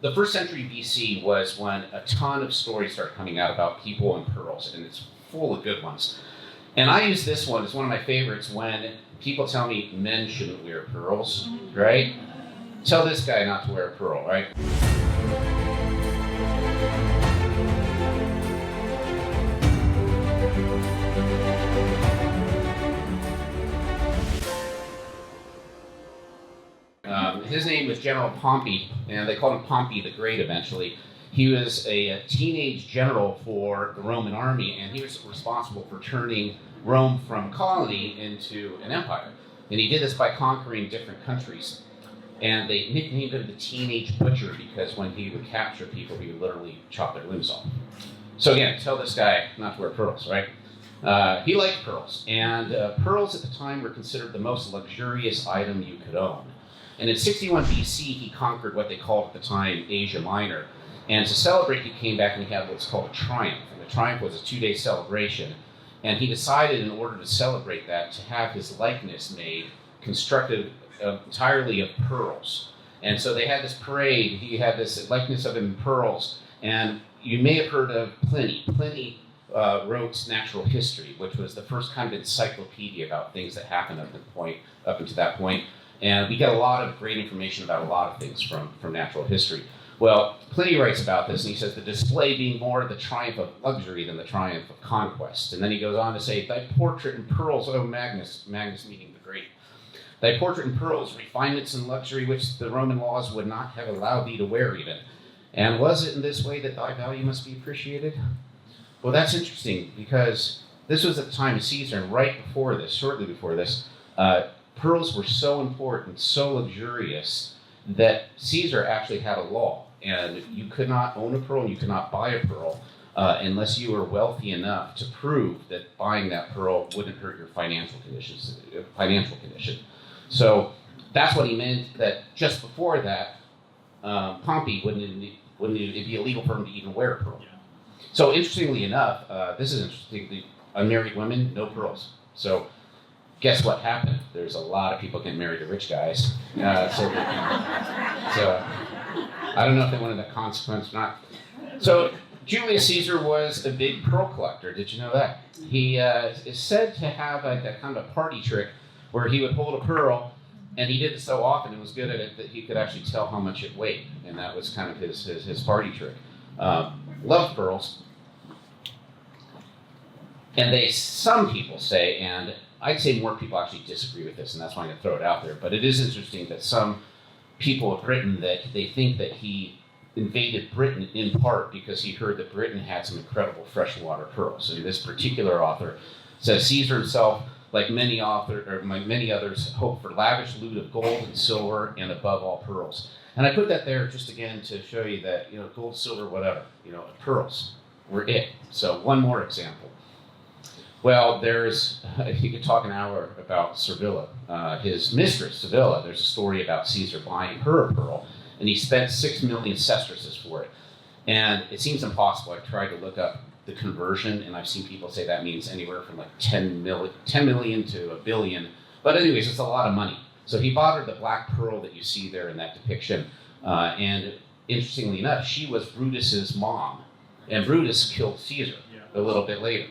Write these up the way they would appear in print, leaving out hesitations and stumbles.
the first century BC was when a ton of stories started coming out about people and pearls, and it's full of good ones. And I use this one as one of my favorites when people tell me men shouldn't wear pearls, right? Tell this guy not to wear a pearl, right? His name was General Pompey, and they called him Pompey the Great eventually. He was a teenage general for the Roman army, and he was responsible for turning Rome from colony into an empire. And he did this by conquering different countries. And they nicknamed him the Teenage Butcher because when he would capture people, he would literally chop their limbs off. So again, tell this guy not to wear pearls, right? He liked pearls, and pearls at the time were considered the most luxurious item you could own. And in 61 BC, he conquered what they called at the time Asia Minor. And to celebrate, he came back and he had what's called a triumph. And the triumph was a 2-day celebration. And he decided, in order to celebrate that, to have his likeness made, constructed entirely of pearls. And so they had this parade. He had this likeness of him in pearls. And you may have heard of Pliny. Pliny wrote Natural History, which was the first kind of encyclopedia about things that happened up until that point. And we get a lot of great information about a lot of things from natural history. Well, Pliny writes about this, and he says, the display being more the triumph of luxury than the triumph of conquest. And then he goes on to say, thy portrait in pearls, O Magnus, Magnus meaning the great, thy portrait in pearls, refinements and luxury which the Roman laws would not have allowed thee to wear even. And was it in this way that thy value must be appreciated? Well, that's interesting, because this was at the time of Caesar, and right before this, shortly before this, pearls were so important, so luxurious, that Caesar actually had a law, and you could not own a pearl and you could not buy a pearl unless you were wealthy enough to prove that buying that pearl wouldn't hurt your financial condition. So that's what he meant, that just before that, Pompey it'd be illegal for him to even wear a pearl. Yeah. So interestingly enough, this is interesting, unmarried women, no pearls. So guess what happened? There's a lot of people getting married to rich guys. So I don't know if they wanted that consequence or not. So Julius Caesar was a big pearl collector. Did you know that? He is said to have a kind of a party trick where he would hold a pearl, and he did it so often and was good at it that he could actually tell how much it weighed, and that was kind of his party trick. Loved pearls. And some people say, and I'd say more people actually disagree with this, and that's why I'm going to throw it out there. But it is interesting that some people have written that they think that he invaded Britain in part because he heard that Britain had some incredible freshwater pearls. And this particular author says Caesar himself, like many others, hoped for lavish loot of gold and silver, and above all pearls. And I put that there just again to show you that gold, silver, whatever, pearls were it. So one more example. Well, you could talk an hour about Servilia, his mistress, Servilia. There's a story about Caesar buying her a pearl, and he spent 6 million sesterces for it. And it seems impossible. I tried to look up the conversion, and I've seen people say that means anywhere from like 10 million to a billion. But anyways, it's a lot of money. So he bought her the black pearl that you see there in that depiction. And interestingly enough, she was Brutus's mom, and Brutus killed Caesar a little bit later.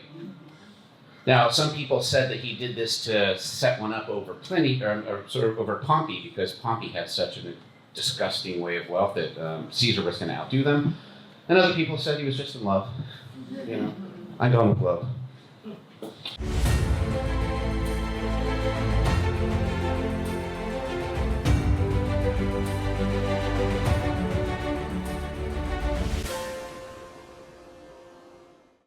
Now, some people said that he did this to set one up over Pliny, or sort of over Pompey, because Pompey had such a disgusting way of wealth that Caesar was going to outdo them. And other people said he was just in love. I'm going with love.